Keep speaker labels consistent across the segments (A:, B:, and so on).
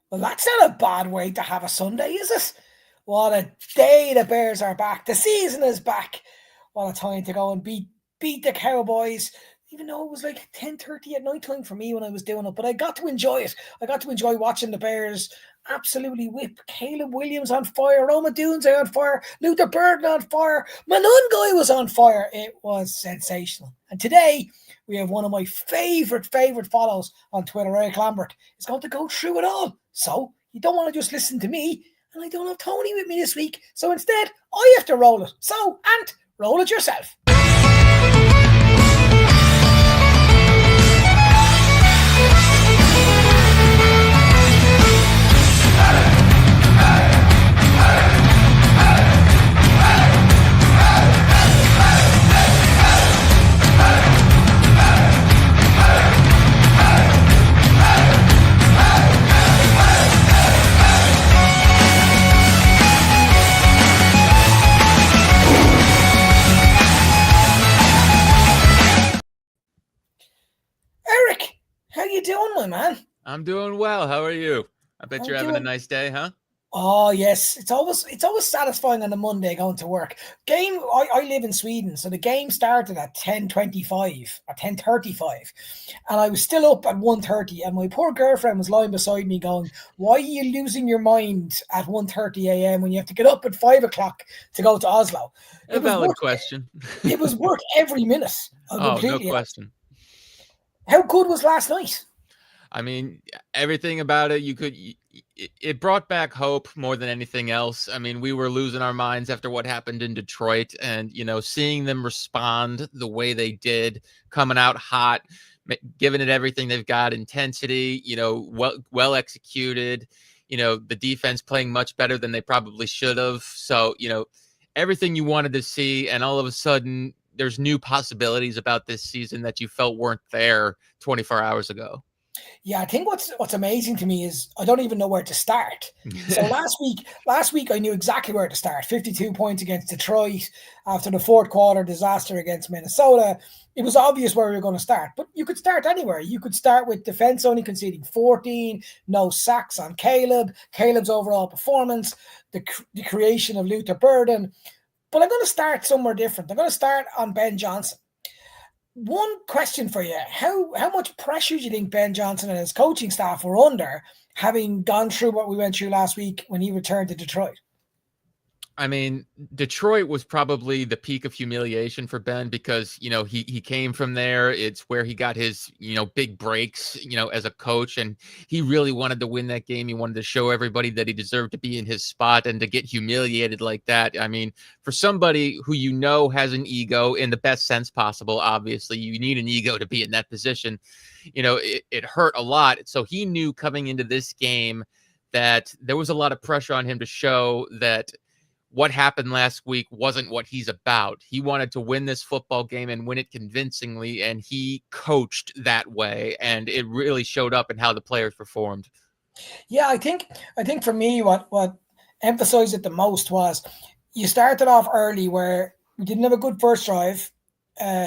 A: Well, that's not a bad way to have a Sunday, is it? What a day the Bears are back. The season is back. What a time to go and beat the Cowboys. Even though it was like 10:30 at night time for me when I was doing it, but I got to enjoy it. I got to enjoy watching the Bears absolutely whip Caleb Williams on fire, Roma Dunze on fire, Luther Burden on fire, Manungai was on fire. It was sensational. And today we have one of my favourite follows on Twitter, Eric Lambert, is going to go through it all. So you don't want to just listen to me, and I don't have Tony with me this week. So instead, I have to roll it. So, Ant, roll it yourself. Eric, how you doing, my man?
B: I'm doing well. How are you? I bet you're having a nice day, huh?
A: Oh yes, it's always satisfying on a Monday going to work. I live in Sweden, so the game started at 10:25 or 10:35, and I was still up at 1:30, and my poor girlfriend was lying beside me going, "Why are you losing your mind at 1:30 a.m. when you have to get up at 5 o'clock to go to Oslo?"
B: A valid question.
A: It was worth every minute.
B: Oh, no question.
A: How good was last night?
B: I mean, everything about it, it brought back hope more than anything else. I mean, we were losing our minds after what happened in Detroit, and, seeing them respond the way they did, coming out hot, giving it everything they've got, intensity, well executed, the defense playing much better than they probably should have. So, everything you wanted to see, and all of a sudden there's new possibilities about this season that you felt weren't there 24 hours ago.
A: Yeah, I think what's amazing to me is I don't even know where to start. So last week I knew exactly where to start. 52 points against Detroit after the fourth quarter disaster against Minnesota. It was obvious where we were going to start, but you could start anywhere. You could start with defense only conceding 14, no sacks on Caleb's overall performance, the creation of Luther Burden. But I'm going to start somewhere different. I'm going to start on Ben Johnson. One question for you. How much pressure do you think Ben Johnson and his coaching staff were under, having gone through what we went through last week when he returned to Detroit?
B: I mean, Detroit was probably the peak of humiliation for Ben because, he came from there. It's where he got his, big breaks, as a coach. And he really wanted to win that game. He wanted to show everybody that he deserved to be in his spot, and to get humiliated like that. I mean, for somebody who, has an ego in the best sense possible, obviously, you need an ego to be in that position. It hurt a lot. So he knew coming into this game that there was a lot of pressure on him to show that what happened last week wasn't what he's about. He wanted to win this football game and win it convincingly, and he coached that way, and it really showed up in how the players performed.
A: Yeah, I think for me what emphasized it the most was you started off early where we didn't have a good first drive.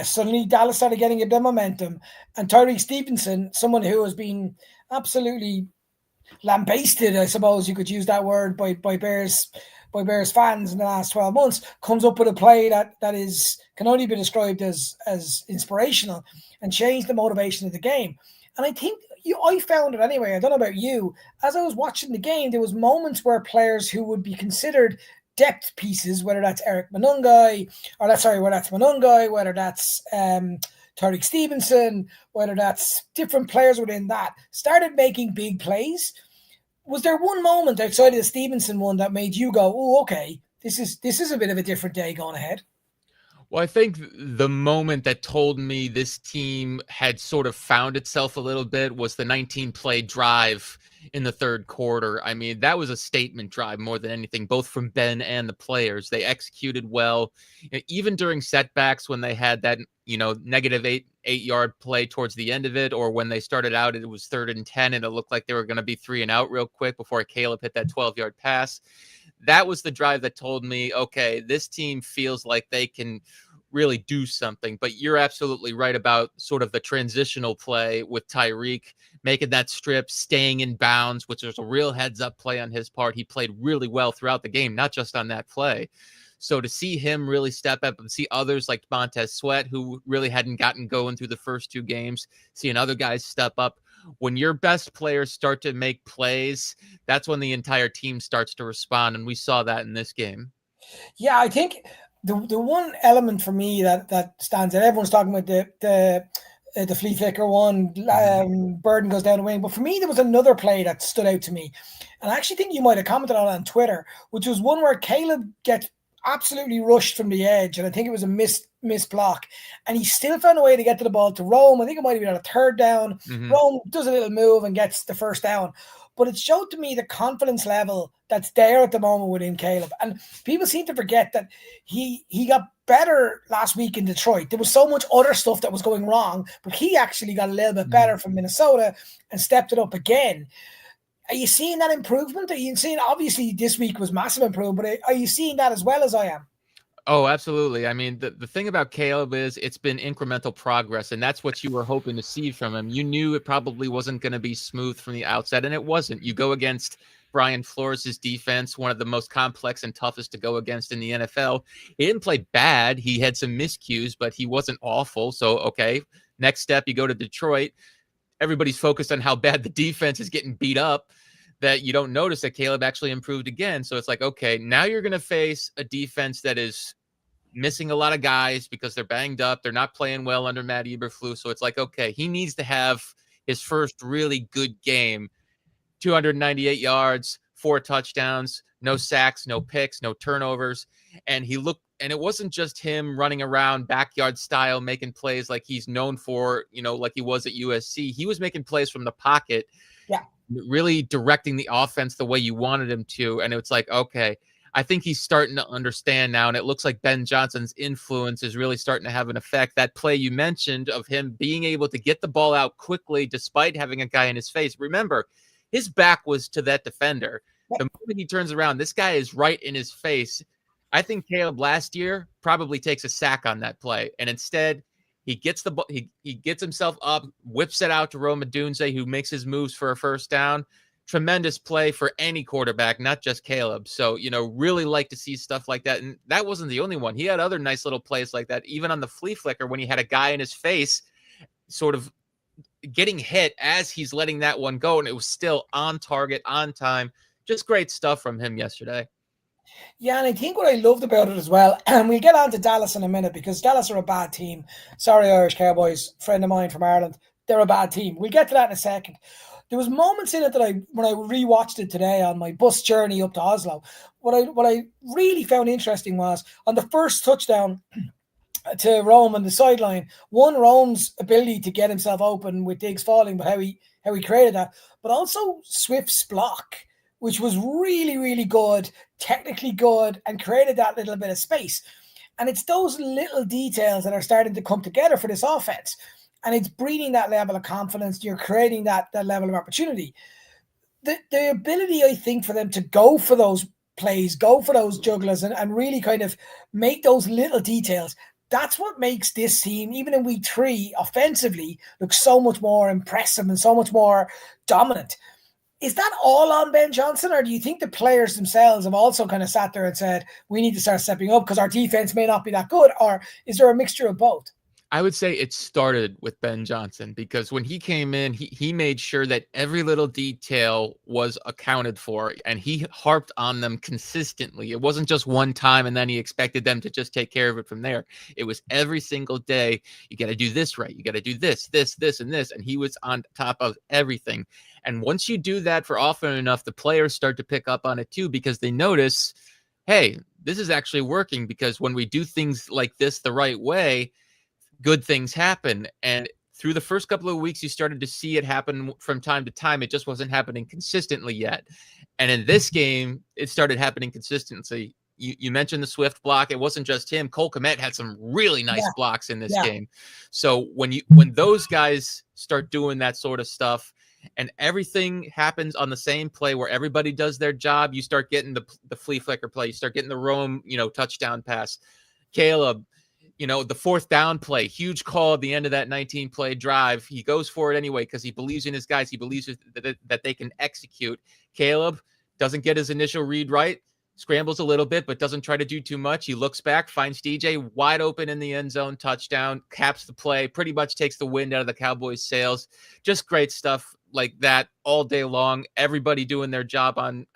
A: Suddenly Dallas started getting a bit of momentum, and Tyreek Stevenson, someone who has been absolutely lambasted, I suppose you could use that word, by Bears fans in the last 12 months, comes up with a play that can only be described as inspirational and changed the motivation of the game. And I think I found it anyway. I don't know about you. As I was watching the game, there was moments where players who would be considered depth pieces, whether that's Manungai, whether that's Tyreek Stevenson, whether that's different players within that, started making big plays. Was there one moment outside of the Stevenson one that made you go, "Oh, okay, this is a bit of a different day going ahead"?
B: Well, I think the moment that told me this team had sort of found itself a little bit was the 19-play drive in the third quarter. I mean, that was a statement drive more than anything, both from Ben and the players. They executed well, even during setbacks when they had that, negative eight yard play towards the end of it, or when they started out, it was 3rd and 10, and it looked like they were going to be 3 and out real quick before Caleb hit that 12-yard pass. That was the drive that told me, okay, this team feels like they can really do something. But you're absolutely right about sort of the transitional play with Tyreek making that strip, staying in bounds, which was a real heads up play on his part. He played really well throughout the game, not just on that play. So to see him really step up and see others like Montez Sweat, who really hadn't gotten going through the first two games, seeing other guys step up. When your best players start to make plays, that's when the entire team starts to respond. And we saw that in this game.
A: Yeah, I think the one element for me that stands out, everyone's talking about the flea flicker one, Burden goes down the wing. But for me, there was another play that stood out to me. And I actually think you might have commented on Twitter, which was one where Caleb gets absolutely rushed from the edge. And I think it was a miss block. And he still found a way to get to the ball to Rome. I think it might have been on a third down. Rome does a little move and gets the first down. But it showed to me the confidence level that's there at the moment within Caleb. And people seem to forget that he got better last week in Detroit. There was so much other stuff that was going wrong, but he actually got a little bit better from Minnesota and stepped it up again. Are you seeing that improvement? Are you seeing, obviously this week was massive improvement, but are you seeing that as well as I am?
B: Oh, absolutely. I mean, the thing about Caleb is it's been incremental progress, and that's what you were hoping to see from him. You knew it probably wasn't going to be smooth from the outset, and it wasn't. You go against Brian Flores' defense, one of the most complex and toughest to go against in the NFL. He didn't play bad. He had some miscues, but he wasn't awful. So, okay, next step, you go to Detroit. Everybody's focused on how bad the defense is getting beat up, that you don't notice that Caleb actually improved again. So it's like, okay, now you're going to face a defense that is missing a lot of guys because they're banged up. They're not playing well under Matt Eberflus. So it's like, okay, he needs to have his first really good game. 298 yards, 4 touchdowns, no sacks, no picks, no turnovers. And it wasn't just him running around backyard style, making plays like he's known for, like he was at USC. He was making plays from the pocket.
A: Yeah.
B: Really directing the offense the way you wanted him to. And it's like, okay, I think he's starting to understand now. And it looks like Ben Johnson's influence is really starting to have an effect. That play you mentioned of him being able to get the ball out quickly, despite having a guy in his face. Remember, his back was to that defender. The moment he turns around, this guy is right in his face. I think Caleb last year probably takes a sack on that play. And instead, he gets the ball, he gets himself up, whips it out to Rome Odunze, who makes his moves for a first down. Tremendous play for any quarterback, not just Caleb. So, really like to see stuff like that. And that wasn't the only one. He had other nice little plays like that, even on the flea flicker when he had a guy in his face sort of getting hit as he's letting that one go. And it was still on target, on time. Just great stuff from him yesterday.
A: Yeah, and I think what I loved about it as well, and we'll get on to Dallas in a minute because Dallas are a bad team. Sorry, Irish Cowboys, friend of mine from Ireland. They're a bad team. We'll get to that in a second. There was moments in it that when I rewatched it today on my bus journey up to Oslo, what I really found interesting was on the first touchdown to Rome on the sideline, Rome's ability to get himself open with Diggs falling, but how he created that, but also Swift's block, which was really, really good, technically good, and created that little bit of space. And it's those little details that are starting to come together for this offense. And it's breeding that level of confidence. You're creating that level of opportunity. The ability, I think, for them to go for those plays, go for those jugglers, and really kind of make those little details, that's what makes this team, even in week 3, offensively, look so much more impressive and so much more dominant. Is that all on Ben Johnson, or do you think the players themselves have also kind of sat there and said, we need to start stepping up because our defense may not be that good, or is there a mixture of both?
B: I would say it started with Ben Johnson because when he came in, he made sure that every little detail was accounted for, and he harped on them consistently. It wasn't just one time and then he expected them to just take care of it from there. It was every single day. You got to do this right. You got to do this, and this. And he was on top of everything. And once you do that for often enough, the players start to pick up on it too, because they notice, hey, this is actually working, because when we do things like this the right way, good things happen. And through the first couple of weeks, you started to see it happen from time to time. It just wasn't happening consistently yet. And in this game, it started happening consistently. You mentioned the Swift block. It wasn't just him. Cole Kmet had some really nice blocks in this game. So when those guys start doing that sort of stuff and everything happens on the same play where everybody does their job, you start getting the flea flicker play. You start getting the Rome, touchdown pass. Caleb, the fourth down play, huge call at the end of that 19-play drive. He goes for it anyway because he believes in his guys. He believes that they can execute. Caleb doesn't get his initial read right, scrambles a little bit, but doesn't try to do too much. He looks back, finds DJ wide open in the end zone, touchdown, caps the play, pretty much takes the wind out of the Cowboys' sails. Just great stuff like that all day long. Everybody doing their job on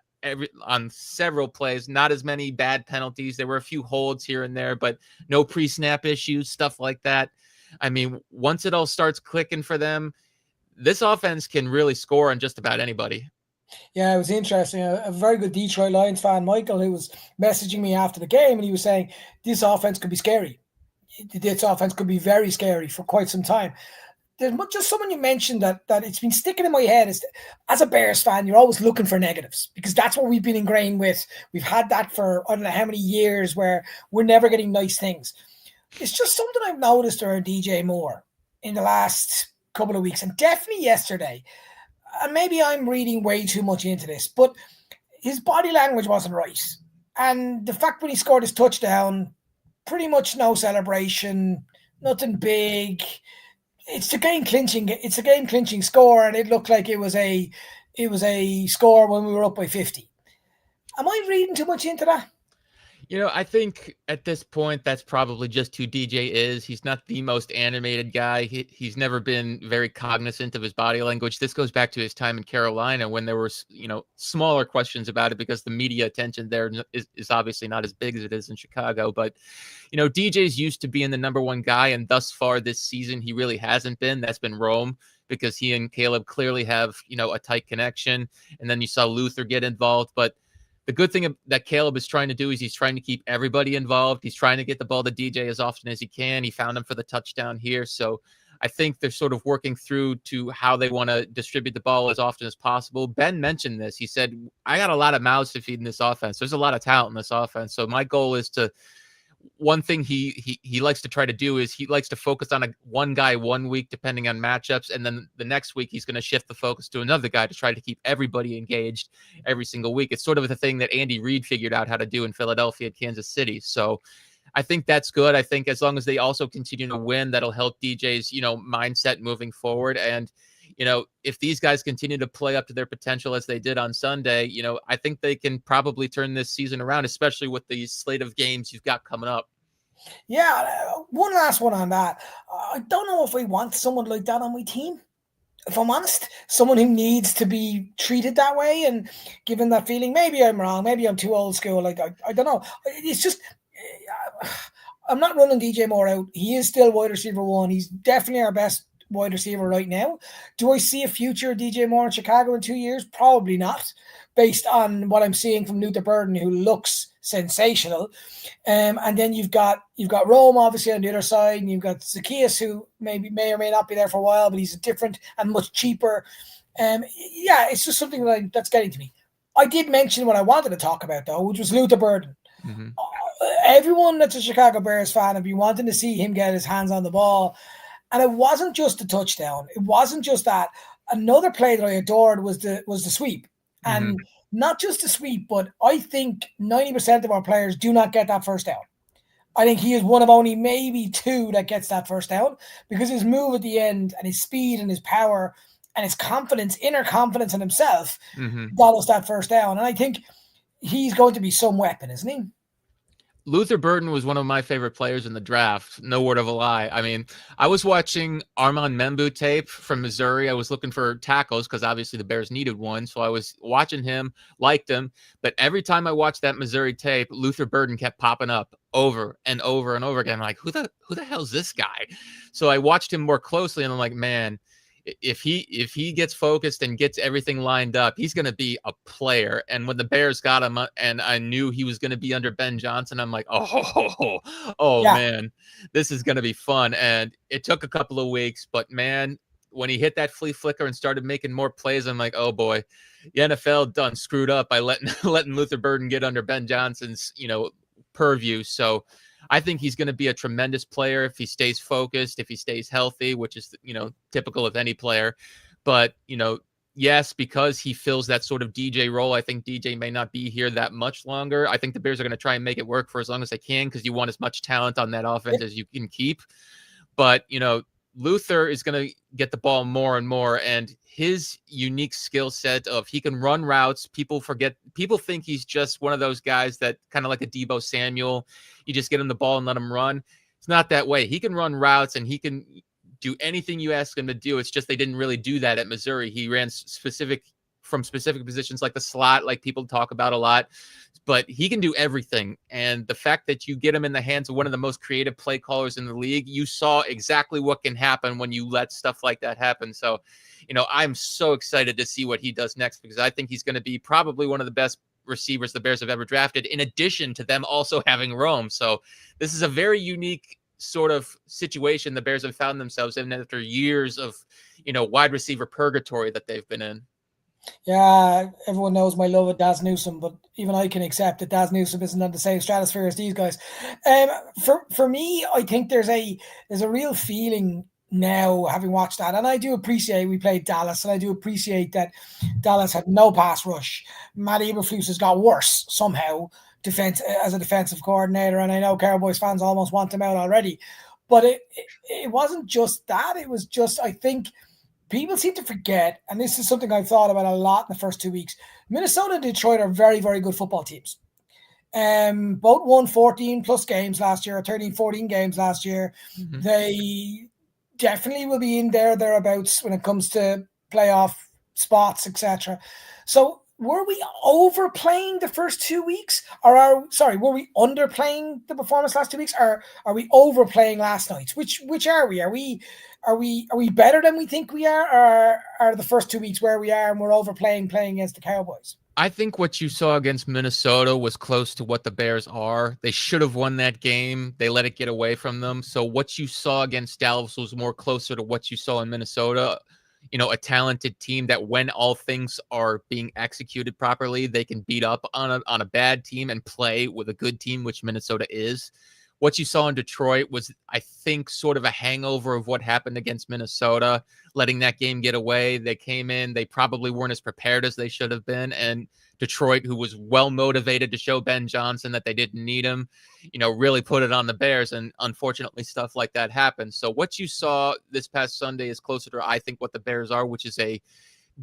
B: several plays, not as many bad penalties. There were a few holds here and there, but no pre-snap issues, stuff like that. I mean, once it all starts clicking for them, this offense can really score on just about anybody.
A: Yeah, it was interesting. A very good Detroit Lions fan, Michael, who was messaging me after the game, and he was saying this offense could be scary. This offense could be very scary for quite some time. There's just someone you mentioned that it's been sticking in my head is, as a Bears fan, you're always looking for negatives because that's what we've been ingrained with. We've had that for I don't know how many years where we're never getting nice things. It's just something I've noticed around DJ Moore in the last couple of weeks, and definitely yesterday. And maybe I'm reading way too much into this, but his body language wasn't right. And the fact when he scored his touchdown, pretty much no celebration, nothing big. It's a game clinching score, and it looked like it was a score when we were up by 50. Am I reading too much into that?
B: I think at this point, that's probably just who DJ is. He's not the most animated guy. He's never been very cognizant of his body language. This goes back to his time in Carolina when there were, smaller questions about it because the media attention there is obviously not as big as it is in Chicago. But, DJ's used to being the number one guy, and thus far this season, he really hasn't been. That's been Rome because he and Caleb clearly have, a tight connection. And then you saw Luther get involved. But the good thing that Caleb is trying to do is he's trying to keep everybody involved. He's trying to get the ball to DJ as often as he can. He found him for the touchdown here. So I think they're sort of working through to how they want to distribute the ball as often as possible. Ben mentioned this. He said, I got a lot of mouths to feed in this offense. There's a lot of talent in this offense. So my goal is to one thing he likes to try to do is he likes to focus on one guy 1 week, depending on matchups. And then the next week, he's going to shift the focus to another guy to try to keep everybody engaged every single week. It's sort of the thing that Andy Reid figured out how to do in Philadelphia and Kansas City. So I think that's good. I think as long as they also continue to win, that'll help DJ's, mindset moving forward. And, if these guys continue to play up to their potential as they did on Sunday, I think they can probably turn this season around, especially with the slate of games you've got coming up.
A: Yeah, one last one on that. I don't know if I want someone like that on my team. If I'm honest, someone who needs to be treated that way and given that feeling. Maybe I'm wrong. Maybe I'm too old school. Like I don't know. It's just I'm not running DJ Moore out. He is still wide receiver one. He's definitely our best wide receiver right now. Do I see a future DJ Moore in Chicago in 2 years? Probably not, based on what I'm seeing from Luther Burden, who looks sensational. And then you've got Rome obviously on the other side, and you've got Zacchaeus, who may or may not be there for a while, but he's different and much cheaper. It's just something that's getting to me. I did mention what I wanted to talk about though, which was Luther Burden. Mm-hmm. Everyone that's a Chicago Bears fan have been wanting to see him get his hands on the ball. And it wasn't just a touchdown. It wasn't just that. Another play that I adored was the sweep. And not just the sweep, but I think 90% of our players do not get that first down. I think he is one of only maybe two that gets that first down because his move at the end and his speed and his power and his confidence, inner confidence in himself, got us that first down. And I think he's going to be some weapon, isn't he?
B: Luther Burden was one of my favorite players in the draft. No word of a lie. I mean, I was watching Armand Membu tape from Missouri. I was looking for tackles because obviously the Bears needed one. So I was watching him, liked him. But every time I watched that Missouri tape, Luther Burden kept popping up over and over and over again. I'm like, who the hell's this guy? So I watched him more closely and I'm like, man, if he gets focused and gets everything lined up, he's going to be a player. And when the Bears got him and I knew he was going to be under Ben Johnson, I'm like, man, this is going to be fun. And it took a couple of weeks, but man, when he hit that flea flicker and started making more plays, I'm like, oh boy, the NFL done screwed up by letting Luther Burden get under Ben Johnson's, purview. So I think he's going to be a tremendous player if he stays focused, if he stays healthy, which is, typical of any player. But, yes, because he fills that sort of DJ role, I think DJ may not be here that much longer. I think the Bears are going to try and make it work for as long as they can because you want as much talent on that offense as you can keep. But, Luther is going to get the ball more and more, and his unique skill set of he can run routes. People think he's just one of those guys that kind of like a Deebo Samuel. You just get him the ball and let him run. It's not that way. He can run routes and he can do anything you ask him to do. It's just they didn't really do that at Missouri. He ran from specific positions like the slot, like people talk about a lot, but he can do everything. And the fact that you get him in the hands of one of the most creative play callers in the league, you saw exactly what can happen when you let stuff like that happen. So, I'm so excited to see what he does next because I think he's going to be probably one of the best receivers the Bears have ever drafted, in addition to them also having Rome. So this is a very unique sort of situation the Bears have found themselves in after years of, wide receiver purgatory that they've been in.
A: Yeah, everyone knows my love of Daz Newsome, but even I can accept that Daz Newsome isn't on the same stratosphere as these guys. For me, I think there's a real feeling now, having watched that, and I do appreciate we played Dallas, and I do appreciate that Dallas had no pass rush. Matt Eberflus has got worse somehow as a defensive coordinator, and I know Cowboys fans almost want him out already. But it wasn't just that. It was just, I think, people seem to forget, and this is something I've thought about a lot in the first 2 weeks. Minnesota and Detroit are very, very good football teams. Both won 14 plus games last year, or 13, 14 games last year. Mm-hmm. They definitely will be in thereabouts when it comes to playoff spots, etc. So were we overplaying the first 2 weeks, or were we underplaying the performance last 2 weeks, or are we overplaying last night? Which are we? Are we better than we think we are, or are the first 2 weeks where we are and we're overplaying playing against the Cowboys?
B: I think what you saw against Minnesota was close to what the Bears are. They should have won that game. They let it get away from them. So what you saw against Dallas was more closer to what you saw in Minnesota. A talented team that when all things are being executed properly, they can beat up on a bad team and play with a good team, which Minnesota is. What you saw in Detroit was, I think, sort of a hangover of what happened against Minnesota, letting that game get away. They came in, they probably weren't as prepared as they should have been. And Detroit, who was well motivated to show Ben Johnson that they didn't need him, really put it on the Bears. And unfortunately, stuff like that happened. So what you saw this past Sunday is closer to, I think, what the Bears are, which is a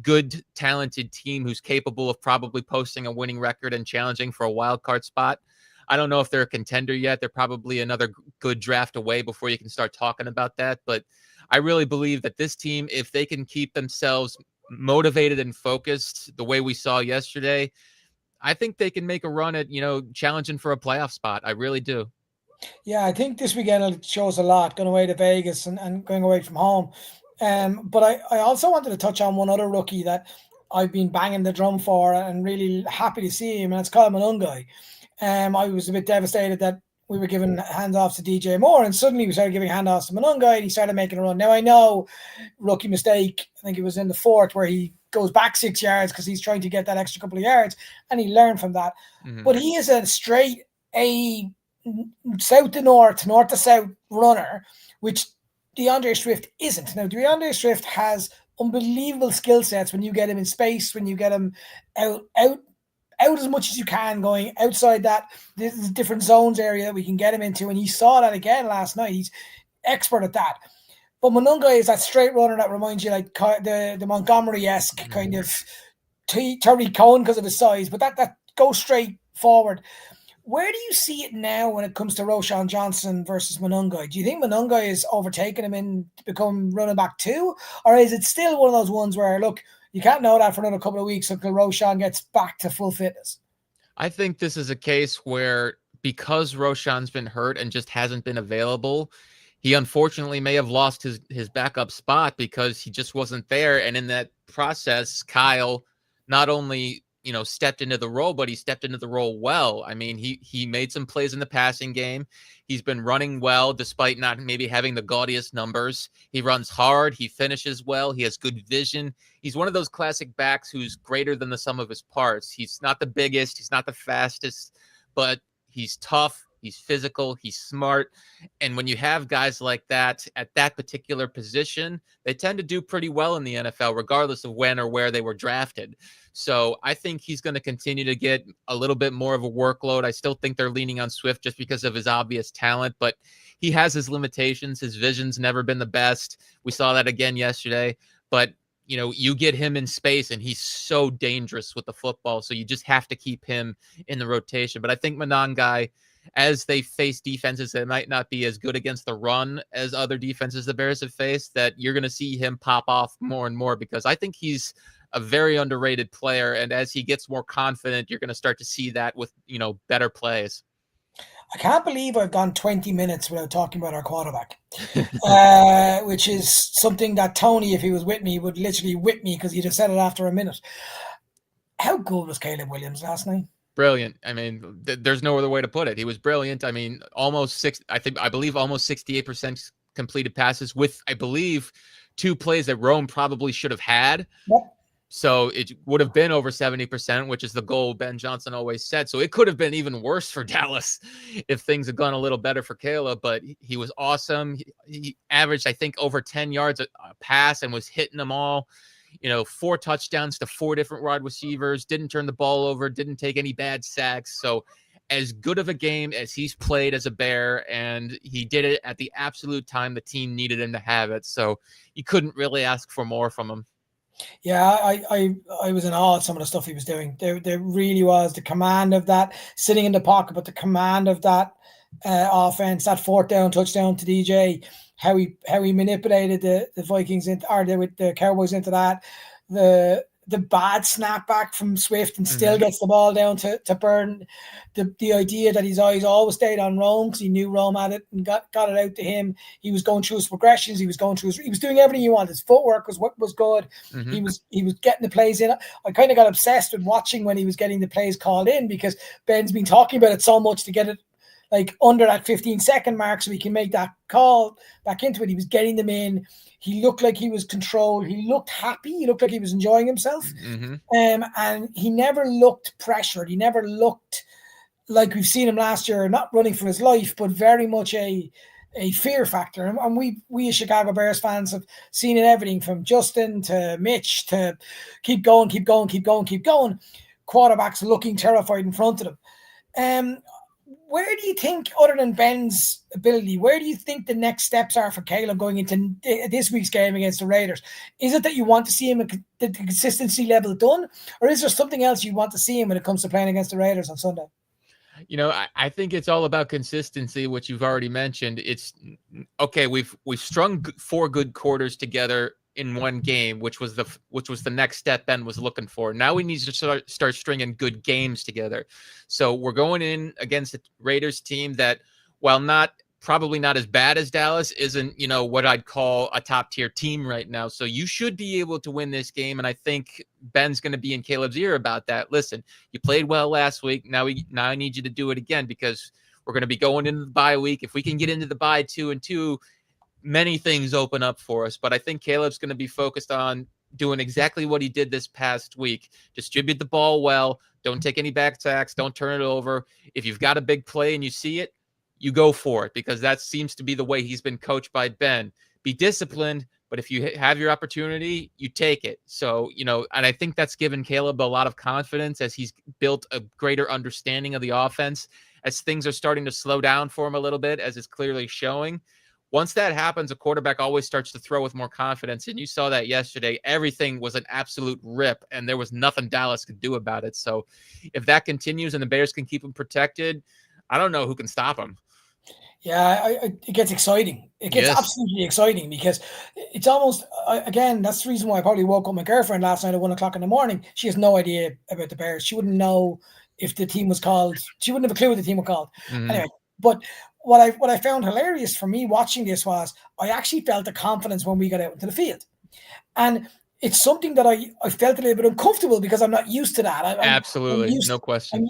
B: good, talented team who's capable of probably posting a winning record and challenging for a wild card spot. I don't know if they're a contender yet. They're probably another good draft away before you can start talking about that. But I really believe that this team, if they can keep themselves motivated and focused the way we saw yesterday, I think they can make a run at, challenging for a playoff spot. I really do.
A: Yeah, I think this weekend shows a lot, going away to Vegas and going away from home. But I also wanted to touch on one other rookie that I've been banging the drum for and really happy to see him, and it's Kyle Monungai. I was a bit devastated that we were giving handoffs to DJ Moore, and suddenly we started giving handoffs to Monungai, and he started making a run. Now, I know, rookie mistake, I think it was in the fourth, where he goes back 6 yards because he's trying to get that extra couple of yards, and he learned from that. Mm-hmm. But he is a straight south to north to south runner, which DeAndre Swift isn't. Now, DeAndre Swift has unbelievable skill sets when you get him in space, when you get him out as much as you can, going outside that different zones area that we can get him into. And he saw that again last night. He's expert at that. But Monungai is that straight runner that reminds you like the Montgomery-esque kind of Tariq Cohen because of his size, but that goes straight forward. Where do you see it now when it comes to Roschon Johnson versus Monungai? Do you think Monungai is overtaking him in to become running back 2? Or is it still one of those ones where, look, you can't know that for another couple of weeks until Roschon gets back to full fitness?
B: I think this is a case where, because Roschon's been hurt and just hasn't been available, he unfortunately may have lost his backup spot because he just wasn't there. And in that process, Kyle not only stepped into the role, but he stepped into the role well. I mean, he made some plays in the passing game. He's been running well, despite not maybe having the gaudiest numbers. He runs hard. He finishes well. He has good vision. He's one of those classic backs who's greater than the sum of his parts. He's not the biggest. He's not the fastest, but he's tough. He's physical. He's smart. And when you have guys like that at that particular position, they tend to do pretty well in the NFL, regardless of when or where they were drafted. So I think he's going to continue to get a little bit more of a workload. I still think they're leaning on Swift just because of his obvious talent, but he has his limitations. His vision's never been the best. We saw that again yesterday. But you get him in space and he's so dangerous with the football. So you just have to keep him in the rotation. But I think Monangai, as they face defenses that might not be as good against the run as other defenses the Bears have faced, that you're going to see him pop off more and more, because I think he's a very underrated player. And as he gets more confident, you're going to start to see that with, better plays.
A: I can't believe I've gone 20 minutes without talking about our quarterback, which is something that Tony, if he was with me, would literally whip me because he'd have said it after a minute. How good was Caleb Williams last night?
B: Brilliant. I mean, there's no other way to put it. He was brilliant. I mean, almost 68% completed passes with, I believe, 2 plays that Rome probably should have had.
A: Yep.
B: So it would have been over 70%, which is the goal Ben Johnson always said. So it could have been even worse for Dallas if things had gone a little better for Caleb, but he was awesome. He averaged, I think, over 10 yards a pass and was hitting them all. 4 touchdowns to 4 different wide receivers, didn't turn the ball over, didn't take any bad sacks. So as good of a game as he's played as a Bear, and he did it at the absolute time the team needed him to have it. So you couldn't really ask for more from him.
A: Yeah, I was in awe at some of the stuff he was doing. There really was the command of that, sitting in the pocket, but the command of that offense, that 4th down touchdown to DJ, how he manipulated the Vikings into, or the Cowboys into that, the bad snapback from Swift and still gets the ball down to Burton. The idea that his eyes always stayed on Rome because he knew Rome had it and got it out to him. He was going through his progressions. He was doing everything he wanted. His footwork was good. He was getting the plays in. I kind of got obsessed with watching when he was getting the plays called in, because Ben's been talking about it so much to get it like under that 15-second mark so he can make that call back into it. He was getting them in. He looked like he was controlled. He looked happy. He looked like he was enjoying himself. And he never looked pressured. He never looked like we've seen him last year, not running for his life, but very much a fear factor. And we as Chicago Bears fans have seen it, everything from Justin to Mitch to keep going. Quarterbacks looking terrified in front of them. Where do you think, other than Ben's ability, where do you think the next steps are for Caleb going into this week's game against the Raiders? Is it that you want to see him at the consistency level done, or is there something else you want to see him when it comes to playing against the Raiders on Sunday?
B: I think it's all about consistency, which you've already mentioned. It's okay. We've strung 4 good quarters together in one game, which was the next step Ben was looking for. Now we need to start stringing good games together. So we're going in against the Raiders team that, while probably not as bad as Dallas, isn't, what I'd call a top tier team right now. So you should be able to win this game. And I think Ben's going to be in Caleb's ear about that. Listen, you played well last week. Now I need you to do it again, because we're going to be going into the bye week. If we can get into the bye 2-2, many things open up for us. But I think Caleb's going to be focused on doing exactly what he did this past week. Distribute the ball well. Don't take any back sacks. Don't turn it over. If you've got a big play and you see it, you go for it, because that seems to be the way he's been coached by Ben. Be disciplined, but if you have your opportunity, you take it. So, and I think that's given Caleb a lot of confidence as he's built a greater understanding of the offense, as things are starting to slow down for him a little bit, as it's clearly showing. Once that happens, a quarterback always starts to throw with more confidence. And you saw that yesterday. Everything was an absolute rip, and there was nothing Dallas could do about it. So if that continues and the Bears can keep him protected, I don't know who can stop him.
A: Yeah, it gets exciting. It gets absolutely exciting, because it's almost, again, that's the reason why I probably woke up my girlfriend last night at 1:00 in the morning. She has no idea about the Bears. She wouldn't know if the team was called. She wouldn't have a clue what the team was called. Anyway, but what I found hilarious for me watching this was I actually felt the confidence when we got out into the field. And it's something that I felt a little bit uncomfortable, because I'm not used to that.
B: Absolutely, no question.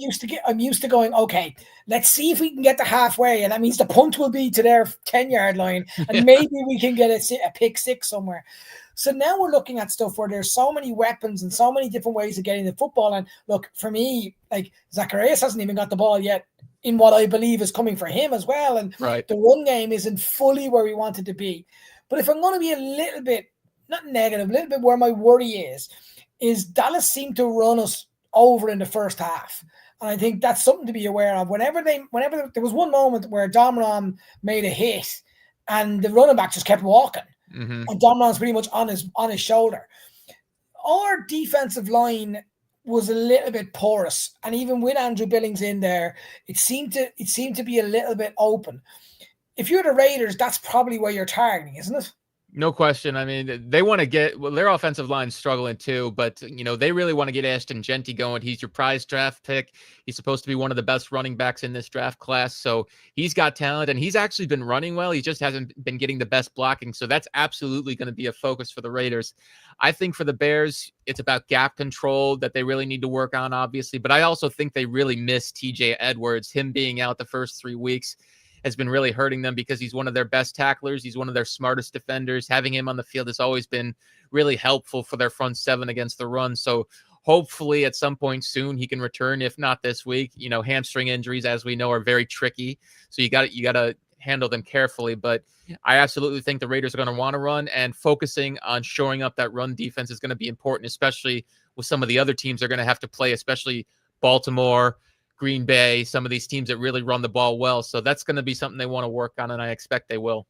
A: I'm used to going, okay, let's see if we can get to halfway, and that means the punt will be to their 10-yard line, and maybe we can get a pick 6 somewhere. So now we're looking at stuff where there's so many weapons and so many different ways of getting the football. And look, for me, like, Zacharias hasn't even got the ball yet in what I believe is coming for him as well. And
B: Right.
A: the run game isn't fully where we want it to be. But if I'm going to be a little bit, not negative, a little bit where my worry is Dallas seemed to run us over in the first half. And I think that's something to be aware of. Whenever there was one moment where Domron made a hit and the running back just kept walking.
B: Mm-hmm.
A: And Domron's pretty much on his shoulder. Our defensive line was a little bit porous, and even with Andrew Billings in there, it seemed to be a little bit open. If you're the Raiders, that's probably where you're targeting, isn't it?
B: No question. I mean, they want to get their offensive line's struggling too, but they really want to get Ashton Genty going. He's your prize draft pick. He's supposed to be one of the best running backs in this draft class. So he's got talent, and he's actually been running well. He just hasn't been getting the best blocking. So that's absolutely going to be a focus for the Raiders. I think for the Bears, it's about gap control that they really need to work on, obviously. But I also think they really miss TJ Edwards. Him being out the first 3 weeks has been really hurting them because he's one of their best tacklers. He's one of their smartest defenders. Having him on the field has always been really helpful for their front seven against the run. So hopefully at some point soon he can return, if not this week. Hamstring injuries, as we know, are very tricky. So you got to handle them carefully. But I absolutely think the Raiders are going to want to run, and focusing on shoring up that run defense is going to be important, especially with some of the other teams they're going to have to play, especially Baltimore, Green Bay, some of these teams that really run the ball well. So that's going to be something they want to work on, and I expect they will.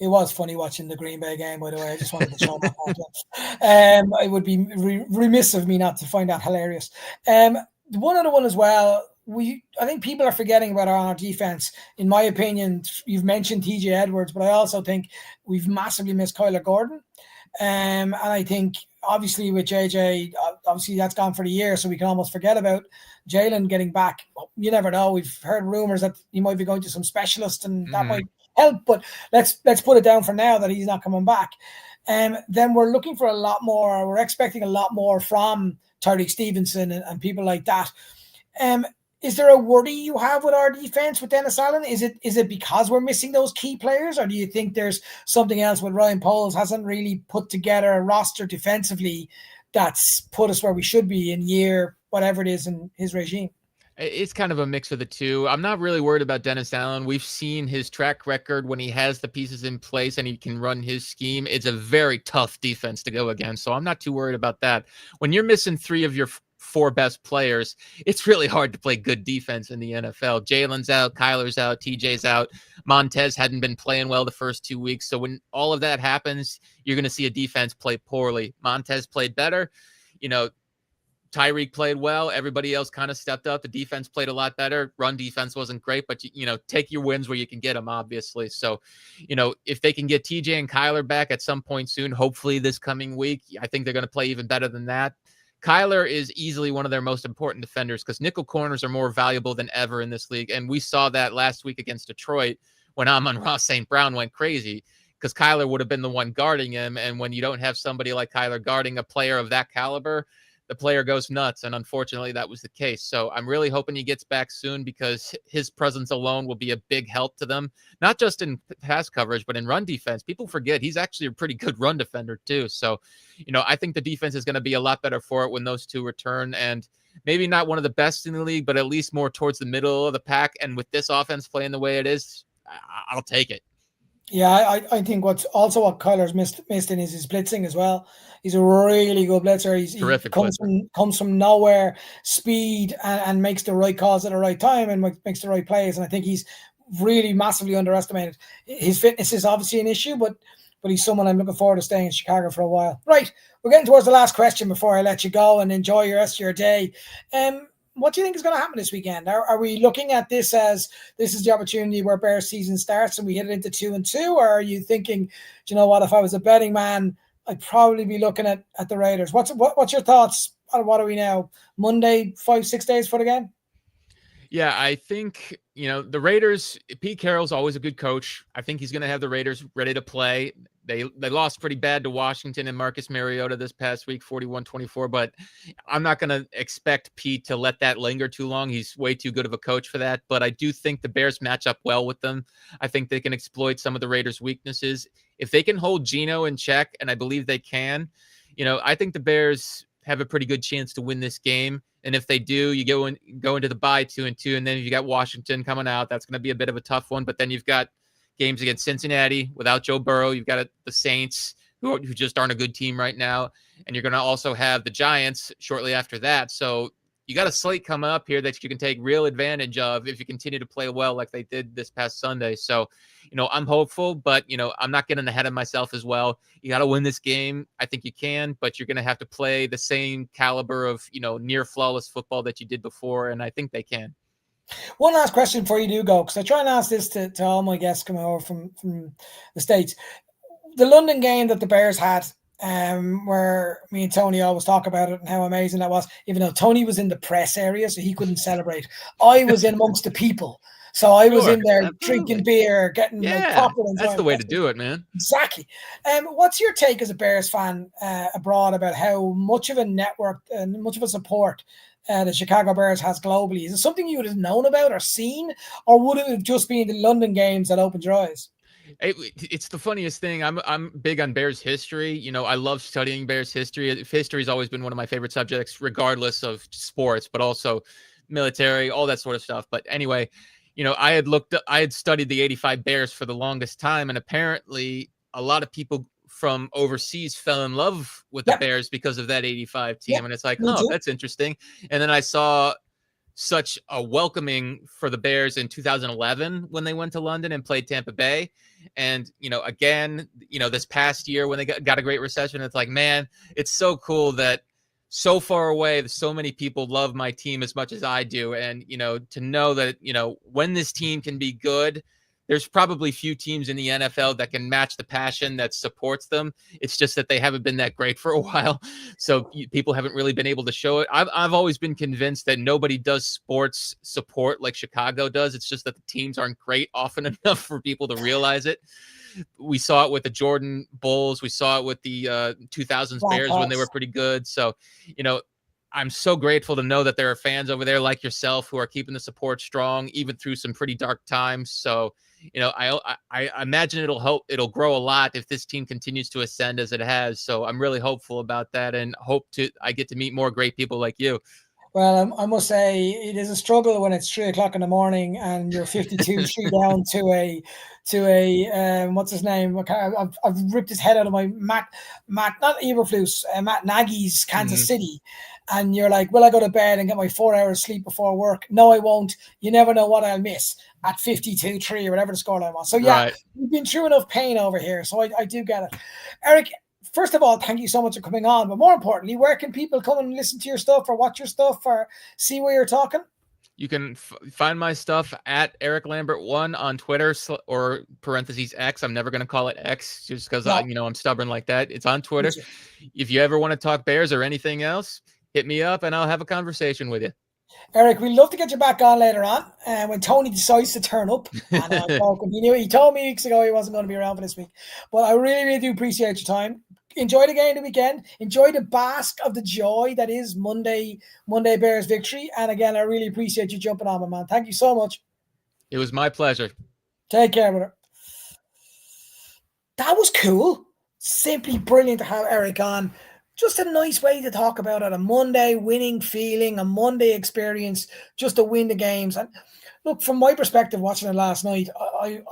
A: It was funny watching the Green Bay game, by the way. I just wanted to show that. It would be remiss of me not to find that hilarious. One other one as well, I think people are forgetting about our defense. In my opinion, you've mentioned TJ Edwards, but I also think we've massively missed Kyler Gordon. And I think obviously with JJ, obviously that's gone for the year, so we can almost forget about Jalen getting back. You never know. We've heard rumors that he might be going to some specialist, and that might help. But let's put it down for now that he's not coming back. Then we're looking for a lot more. We're expecting a lot more from Tyreek Stevenson and people like that. Is there a worry you have with our defense with Dennis Allen? Is it because we're missing those key players, or do you think there's something else with Ryan Poles hasn't really put together a roster defensively that's put us where we should be in year whatever it is in his regime?
B: It's kind of a mix of the two. I'm not really worried about Dennis Allen. We've seen his track record when he has the pieces in place and he can run his scheme. It's a very tough defense to go against, so I'm not too worried about that. When you're missing 3 of your 4 best players, it's really hard to play good defense in the NFL. Jalen's out, Kyler's out, TJ's out. Montez hadn't been playing well the first 2 weeks. So when all of that happens, you're going to see a defense play poorly. Montez played better. Tyreek played well. Everybody else kind of stepped up. The defense played a lot better. Run defense wasn't great, but take your wins where you can get them, obviously. So, if they can get TJ and Kyler back at some point soon, hopefully this coming week, I think they're going to play even better than that. Kyler is easily one of their most important defenders because nickel corners are more valuable than ever in this league. And we saw that last week against Detroit when Amon-Ra St. Brown went crazy because Kyler would have been the one guarding him. And when you don't have somebody like Kyler guarding a player of that caliber, the player goes nuts. And unfortunately, that was the case. So I'm really hoping he gets back soon because his presence alone will be a big help to them, not just in pass coverage, but in run defense. People forget he's actually a pretty good run defender too. So, I think the defense is going to be a lot better for it when those two return, and maybe not one of the best in the league, but at least more towards the middle of the pack. And with this offense playing the way it is, I'll take it.
A: Yeah, I think what Kyler's missed in is his blitzing as well. He's a really good blitzer. He comes from nowhere, speed, and makes the right calls at the right time and makes the right plays. And I think he's really massively underestimated. His fitness is obviously an issue, but he's someone I'm looking forward to staying in Chicago for a while. Right, we're getting towards the last question before I let you go and enjoy the rest of your day. What do you think is going to happen this weekend? Are we looking at this as this is the opportunity where Bears season starts and we hit it into 2-2? Or are you thinking, do you know what, if I was a betting man, I'd probably be looking at the Raiders? What's your thoughts? What are we now? Monday, 5-6 days for the game?
B: Yeah, I think, the Raiders, Pete Carroll's always a good coach. I think he's going to have the Raiders ready to play. They lost pretty bad to Washington and Marcus Mariota this past week, 41-24, but I'm not going to expect Pete to let that linger too long. He's way too good of a coach for that, but I do think the Bears match up well with them. I think they can exploit some of the Raiders' weaknesses. If they can hold Geno in check, and I believe they can, I think the Bears have a pretty good chance to win this game. And if they do, you go into the bye 2-2, and then you got Washington coming out. That's going to be a bit of a tough one. But then you've got games against Cincinnati without Joe Burrow. You've got the Saints, who just aren't a good team right now, and you're going to also have the Giants shortly after that. So you got a slate coming up here that you can take real advantage of if you continue to play well like they did this past Sunday. So, I'm hopeful, but, I'm not getting ahead of myself as well. You got to win this game. I think you can, but you're going to have to play the same caliber of, near flawless football that you did before, and I think they can.
A: One last question before you do go, because I try and ask this to all my guests coming over from the States. The London game that the Bears had, where me and Tony always talk about it and how amazing that was, even though Tony was in the press area, so he couldn't celebrate. I was in amongst the people. So I was in there drinking beer, getting like popcorn.
B: That's the way to do it, man.
A: Exactly. What's your take as a Bears fan abroad about how much of a network and much of a support the Chicago Bears has globally? Is it something you would have known about or seen, or would it have just been the London games that opened your eyes?
B: It's the funniest thing. I'm big on Bears history. I love studying Bears history. History has always been one of my favorite subjects, regardless of sports, but also military, all that sort of stuff. But anyway, I had studied the 85 Bears for the longest time, and apparently a lot of people from overseas fell in love with the Bears because of that 85 team. And it's like, that's interesting. And then I saw such a welcoming for the Bears in 2011 when they went to London and played Tampa Bay. And, again, this past year when they got a great reception, it's like, man, it's so cool that so far away, so many people love my team as much as I do. And, to know that, when this team can be good, there's probably few teams in the NFL that can match the passion that supports them. It's just that they haven't been that great for a while. So people haven't really been able to show it. I've always been convinced that nobody does sports support like Chicago does. It's just that the teams aren't great often enough for people to realize it. We saw it with the Jordan Bulls. We saw it with the 2000s Bears when they were pretty good. So, I'm so grateful to know that there are fans over there like yourself who are keeping the support strong, even through some pretty dark times. So, I imagine it'll grow a lot if this team continues to ascend as it has. So I'm really hopeful about that, and I get to meet more great people like you.
A: Well, I must say it is a struggle when it's 3:00 in the morning and you're 52-3 down to a what's his name? I've ripped his head out of my Matt not Eberflus, Matt Nagy's Kansas City, and you're like, will I go to bed and get my 4 hours sleep before work? No, I won't. You never know what I'll miss at 52-3 or whatever the scoreline was. So yeah, we've been through enough pain over here, so I do get it, Eric. First of all, thank you so much for coming on. But more importantly, where can people come and listen to your stuff or watch your stuff or see where you're talking?
B: You can find my stuff at Eric Lambert 1 on Twitter or /X. I'm never going to call it X just because I'm stubborn like that. It's on Twitter. If you ever want to talk Bears or anything else, hit me up and I'll have a conversation with you.
A: Eric, we'd love to get you back on later on when Tony decides to turn up. And he told me weeks ago he wasn't going to be around for this week. But I really, really do appreciate your time. Enjoy the game of the weekend. Enjoy the bask of the joy that is Monday Bears victory. And again, I really appreciate you jumping on, my man. Thank you so much.
B: It was my pleasure.
A: Take care, brother. That was cool. Simply brilliant to have Eric on. Just a nice way to talk about it. A Monday winning feeling, a Monday experience, just to win the games. And look, from my perspective, watching it last night, I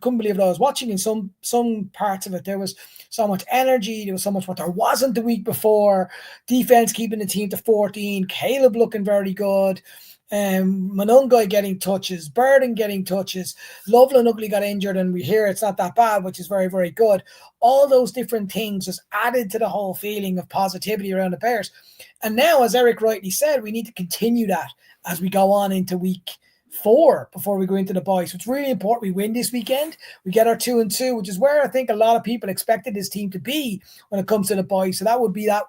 A: couldn't believe what I was watching. In some parts of it, there was so much energy. There was so much what there wasn't the week before. Defense keeping the team to 14. Caleb looking very good. Monungai getting touches. Burden getting touches. Loveland Ugly got injured, and we hear it's not that bad, which is very, very good. All those different things just added to the whole feeling of positivity around the Bears. And now, as Eric rightly said, we need to continue that as we go on into week 4 before we go into the bye. So it's really important we win this weekend. We get our 2-2, which is where I think a lot of people expected this team to be when it comes to the bye. So that would be that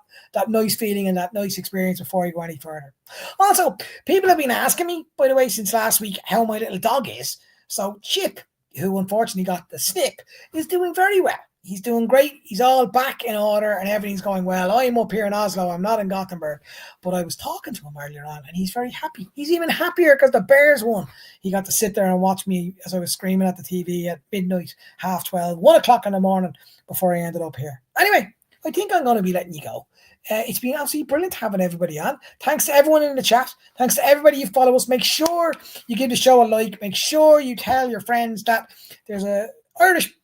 A: nice feeling and that nice experience before you go any further. Also, people have been asking me, by the way, since last week, how my little dog is. So Chip, who unfortunately got the snip, is doing very well. He's doing great. He's all back in order and everything's going well. I'm up here in Oslo. I'm not in Gothenburg. But I was talking to him earlier on and he's very happy. He's even happier because the Bears won. He got to sit there and watch me as I was screaming at the TV at midnight, 12:30, 1 o'clock in the morning before I ended up here. Anyway, I think I'm going to be letting you go. It's been absolutely brilliant having everybody on. Thanks to everyone in the chat. Thanks to everybody who follow us. Make sure you give the show a like. Make sure you tell your friends that there's a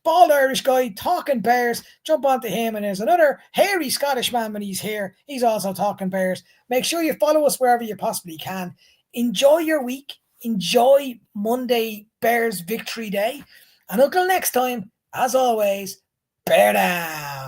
A: bald Irish guy talking bears. Jump onto him, and there's another hairy Scottish man when he's here. He's also talking bears. Make sure you follow us wherever you possibly can. Enjoy your week. Enjoy Monday Bears Victory Day. And until next time, as always, bear down.